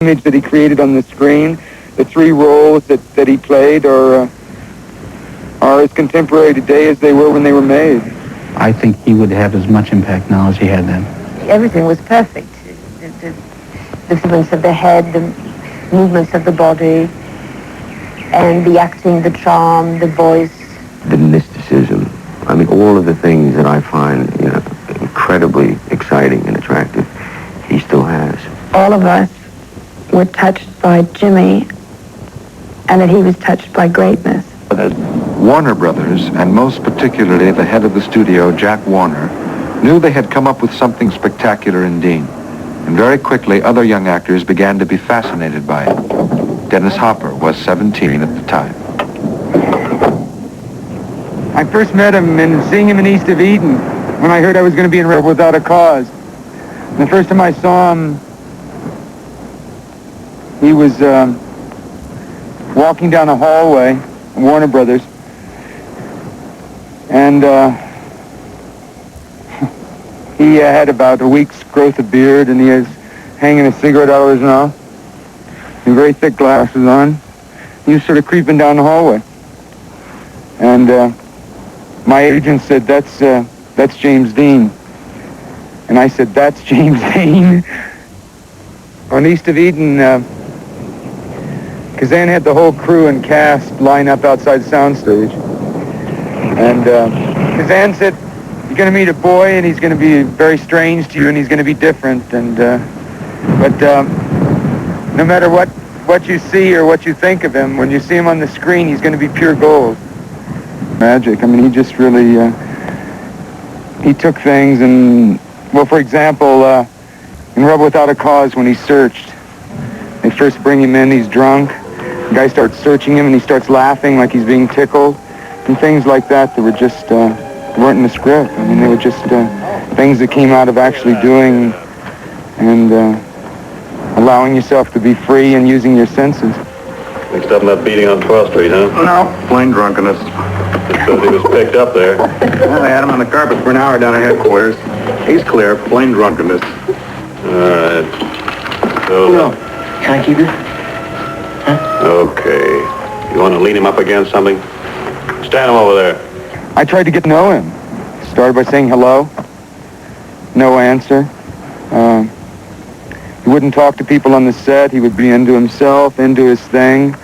image that he created on the screen, the three roles that he played are as contemporary today as they were when they were made. I think he would have as much impact now as he had then. Everything was perfect. The movements of the head, the movements of the body, and the acting, the charm, the voice. The mysticism. I mean, all of the things that I find, incredibly exciting and attractive, he still has. All of us were touched by Jimmy, and that he was touched by greatness. Warner Brothers, and most particularly the head of the studio, Jack Warner, knew they had come up with something spectacular in Dean. And very quickly, other young actors began to be fascinated by it. Dennis Hopper was 17 at the time. I first met him and seeing him in East of Eden when I heard I was going to be in Rebel Without a Cause. And the first time I saw him, he was walking down a hallway at Warner Brothers. And he had about a week's growth of beard, and he was hanging a cigarette out of his mouth, and very thick glasses on. He was sort of creeping down the hallway. And my agent said, that's James Dean. And I said, that's James Dean. On East of Eden, Kazan had the whole crew and cast line up outside the soundstage. And Kazan said, you're going to meet a boy, and he's going to be very strange to you, and he's going to be different. And but no matter what you see or what you think of him, when you see him on the screen, he's going to be pure gold. Magic. I mean, he just really he took things and, well, for example, in Rebel Without a Cause, when he's searched, they first bring him in, he's drunk. The guy starts searching him, and he starts laughing like he's being tickled, and things like that were just weren't in the script. I mean, they were just things that came out of actually doing and allowing yourself to be free and using your senses. Mixed up in that beating on 12th Street, huh? No, plain drunkenness. It says he was picked up there. Well, they had him on the carpet for an hour down at headquarters. He's clear, plain drunkenness. All right. So, Can I keep it? okay. You want to lean him up against something? Stand him over there. I tried to get to know him. Started by saying hello. No answer. He wouldn't talk to people on the set. He would be into himself, into his thing.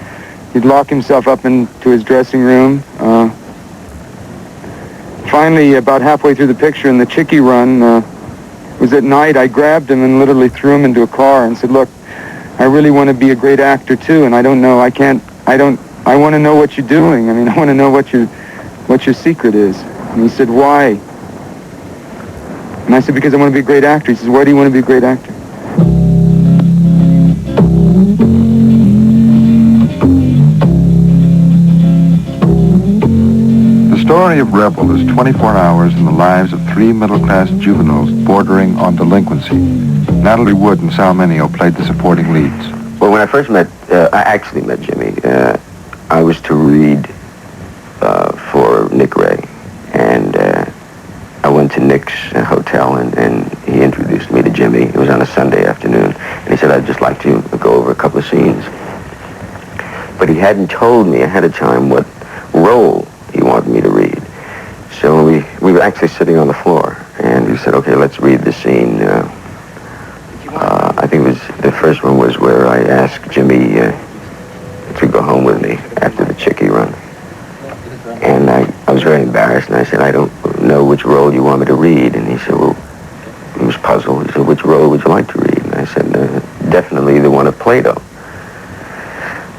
He'd lock himself up into his dressing room. Finally, about halfway through the picture in the Chickie run, was at night, I grabbed him and literally threw him into a car and said, look, I really want to be a great actor too, and I don't know, I want to know what you're doing. I mean, I want to know what your secret is. And he said, why? And I said, because I want to be a great actor. He says, why do you want to be a great actor? The story of Rebel is 24 hours in the lives of three middle-class juveniles bordering on delinquency. Natalie Wood and Sal Mineo played the supporting leads. Well, when I first I actually met Jimmy, I was to read for Nick Ray, and I went to Nick's hotel, and he introduced me to Jimmy. It was on a Sunday afternoon, and he said, I'd just like to go over a couple of scenes. But he hadn't told me ahead of time what role he wanted me to read. So we were actually sitting on the floor, and he said, okay, let's read the scene. I think it was, the first one was where I asked Jimmy to go home with me after the Chickie run. And I was very embarrassed, and I said, I don't know which role you want me to read. And he said, well, he was puzzled. He said, which role would you like to read? And I said, definitely the one of Plato.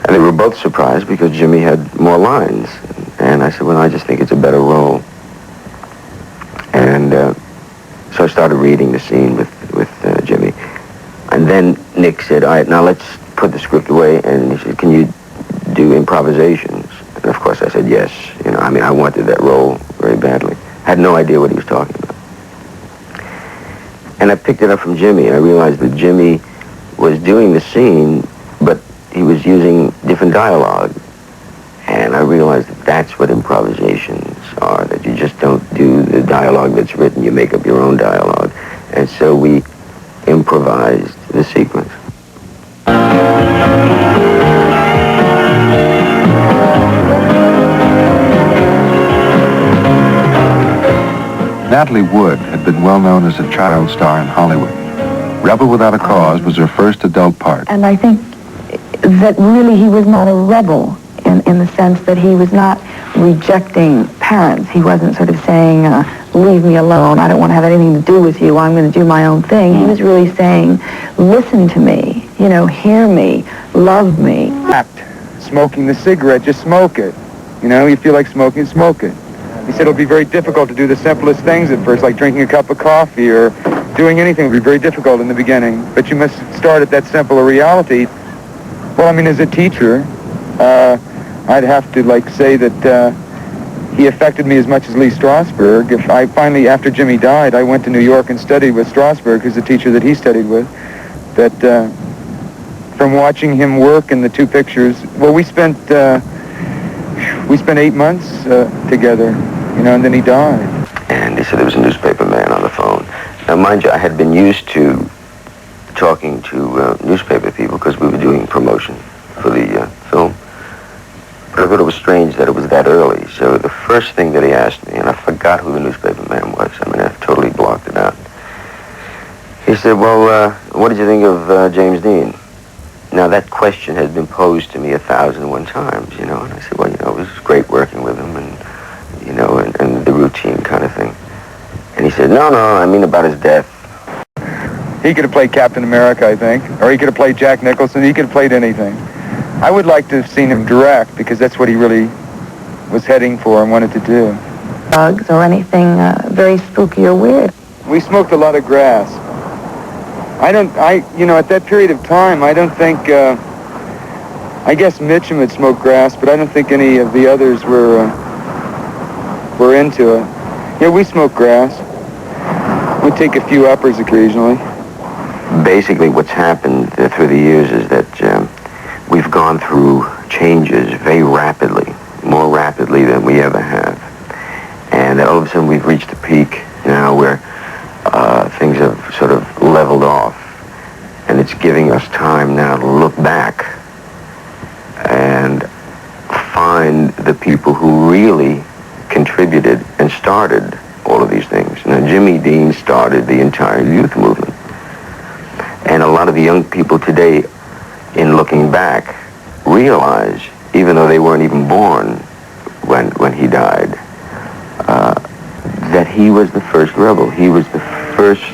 And they were both surprised because Jimmy had more lines. And I said, well, I just think it's a better role. And so I started reading the scene with Jimmy. And then Nick said, all right, now let's put the script away. And he said, can you do improvisations? And of course I said yes. I wanted that role very badly. I had no idea what he was talking about. And I picked it up from Jimmy. I realized that Jimmy was doing the scene, but he was using different dialogue. And I realized that that's what improvisations are, that you just don't do the dialogue that's written, you make up your own dialogue. And so we improvised the sequence. Natalie Wood had been well known as a child star in Hollywood. Rebel Without a Cause was her first adult part. And I think that really he was not a rebel in the sense that he was not rejecting parents. He wasn't sort of saying, leave me alone, I don't want to have anything to do with you, I'm going to do my own thing. He was really saying, listen to me, hear me, love me. Smoking the cigarette, just smoke it. You feel like smoking, smoke it. He said it'll be very difficult to do the simplest things at first, like drinking a cup of coffee or doing anything will be very difficult in the beginning. But you must start at that simple a reality. Well, as a teacher, I'd have to say that he affected me as much as Lee Strasberg. If I finally, after Jimmy died, I went to New York and studied with Strasberg, who's the teacher that he studied with. That from watching him work in the two pictures, well, we spent 8 months together, and then he died. And he said there was a newspaper man on the phone. Now, mind you, I had been used to talking to newspaper people because we were doing promotion for the film. But I thought it was strange that it was that early. So the first thing that he asked me, and I forgot who the newspaper man was. I totally blocked it out. He said, well, what did you think of James Dean? Now, that question had been posed to me 1,001 times, and I said, well, it was great working with him and the routine kind of thing. And he said, no, I mean about his death. He could have played Captain America, I think, or he could have played Jack Nicholson. He could have played anything. I would like to have seen him direct because that's what he really was heading for and wanted to do. Drugs or anything very spooky or weird. We smoked a lot of grass. At that period of time, I don't think, I guess Mitchum had smoked grass, but I don't think any of the others were into it. Yeah, we smoked grass. We'd take a few uppers occasionally. Basically, what's happened through the years is that we've gone through changes very rapidly, more rapidly than we ever have. And all of a sudden, we've reached a peak now where things have sort of leveled off. And it's giving us time now to look back and find the people who really contributed and started all of these things. Now, Jimmy Dean started the entire youth movement. And a lot of the young people today, in looking back, realize, even though they weren't even born when he died, that he was the first rebel. He was the first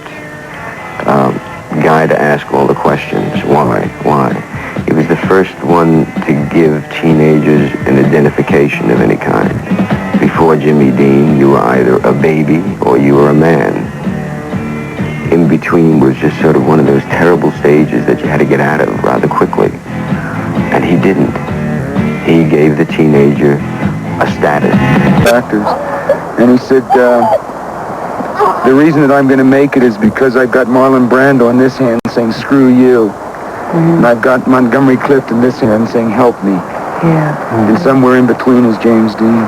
guy to ask all the questions. Why? He was the first one to give teenagers an identification of any kind. Before Jimmy Dean, you were either a baby or you were a man. In between was just sort of one of those terrible stages that you had to get out of rather quickly. And he didn't. He gave the teenager a status. Actors. And he said, the reason that I'm going to make it is because I've got Marlon Brando in this hand saying, screw you. And I've got Montgomery Clift in this hand saying, help me. Yeah. And somewhere in between is James Dean.